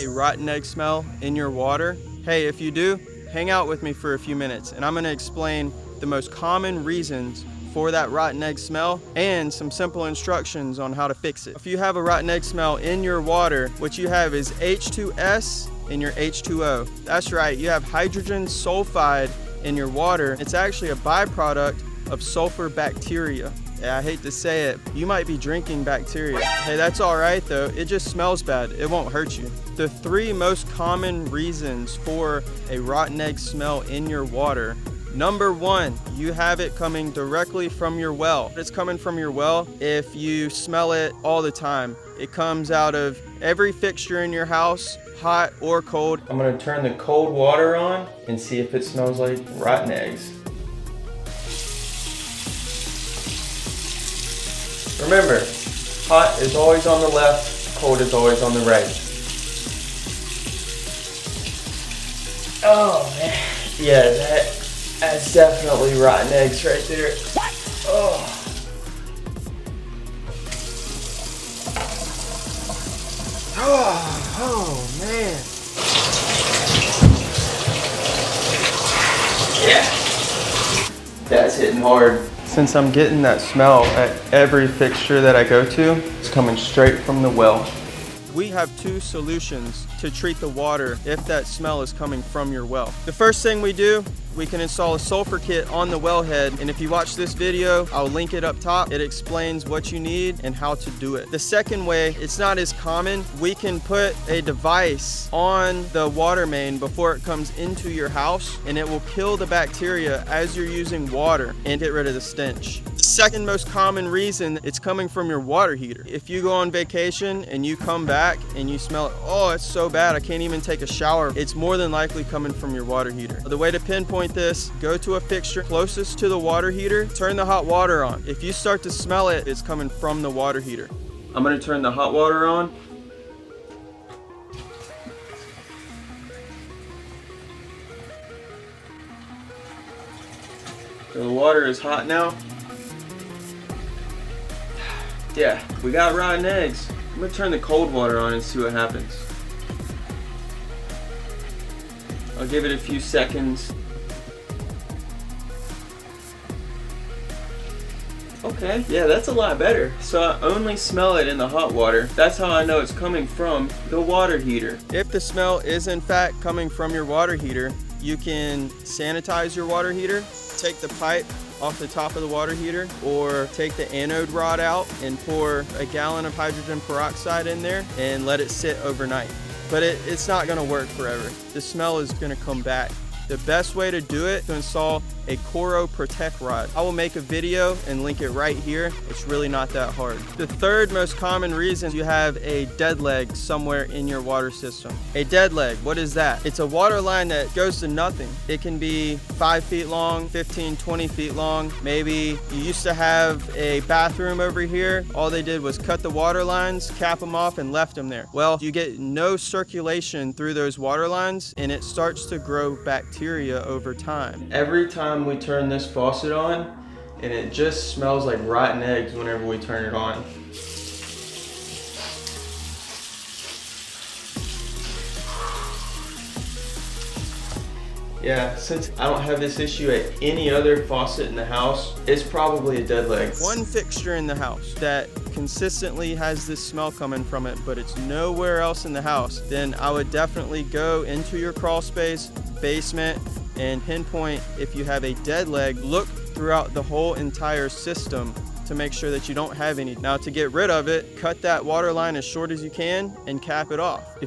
a rotten egg smell in your water? Hey, if you do, hang out with me for a few minutes and I'm gonna explain the most common reasons for that rotten egg smell and some simple instructions on how to fix it. If you have a rotten egg smell in your water, what you have is H2S in your H2O. That's right, you have hydrogen sulfide in your water. It's actually a byproduct of sulfur bacteria. Yeah, I hate to say it, you might be drinking bacteria. Hey, that's all right though, it just smells bad, it won't hurt you. The 3 most common reasons for a rotten egg smell in your water. Number 1, you have it coming directly from your well. It's coming from your well if you smell it all the time. It comes out of every fixture in your house, hot or cold. I'm gonna turn the cold water on and see if it smells like rotten eggs. Remember, hot is always on the left, cold is always on the right. Oh man, yeah, that's definitely rotten eggs right there. Oh. Oh man. Yeah. That's hitting hard. Since I'm getting that smell at every fixture that I go to, it's coming straight from the well. We have 2 solutions to treat the water if that smell is coming from your well. The first thing we do, we can install a sulfur kit on the wellhead, and if you watch this video, I'll link it up top. It explains what you need and how to do it. The second way, it's not as common. We can put a device on the water main before it comes into your house, and it will kill the bacteria as you're using water and get rid of the stench. The second most common reason, it's coming from your water heater. If you go on vacation and you come back and you smell it, oh, it's so bad, I can't even take a shower, it's more than likely coming from your water heater. The way to pinpoint this, go to a fixture closest to the water heater, turn the hot water on. If you start to smell it, it's coming from the water heater. I'm gonna turn the hot water on. So the water is hot now. Yeah, we got rotten eggs. I'm gonna turn the cold water on and see what happens. I'll give it a few seconds. Okay, yeah, that's a lot better. So I only smell it in the hot water. That's how I know it's coming from the water heater. If the smell is in fact coming from your water heater, you can sanitize your water heater, take the pipe off the top of the water heater, or take the anode rod out and pour a gallon of hydrogen peroxide in there and let it sit overnight. But it's not gonna work forever. The smell is gonna come back. The best way to do it is to install a protect rod. I will make a video and link it right here. It's really not that hard. The third most common reason you have a dead leg somewhere in your water system. A dead leg, what is that? It's a water line that goes to nothing. It can be 5 feet long, 15, 20 feet long. Maybe you used to have a bathroom over here. All they did was cut the water lines, cap them off, and left them there. Well, you get no circulation through those water lines, and it starts to grow bacteria over time. Every time we turn this faucet on, and it just smells like rotten eggs whenever we turn it on. Yeah, since I don't have this issue at any other faucet in the house, it's probably a dead leg. One fixture in the house that consistently has this smell coming from it, but it's nowhere else in the house, then I would definitely go into your crawl space, basement, and pinpoint if you have a dead leg. Look throughout the whole entire system to make sure that you don't have any. Now, to get rid of it, cut that water line as short as you can and cap it off.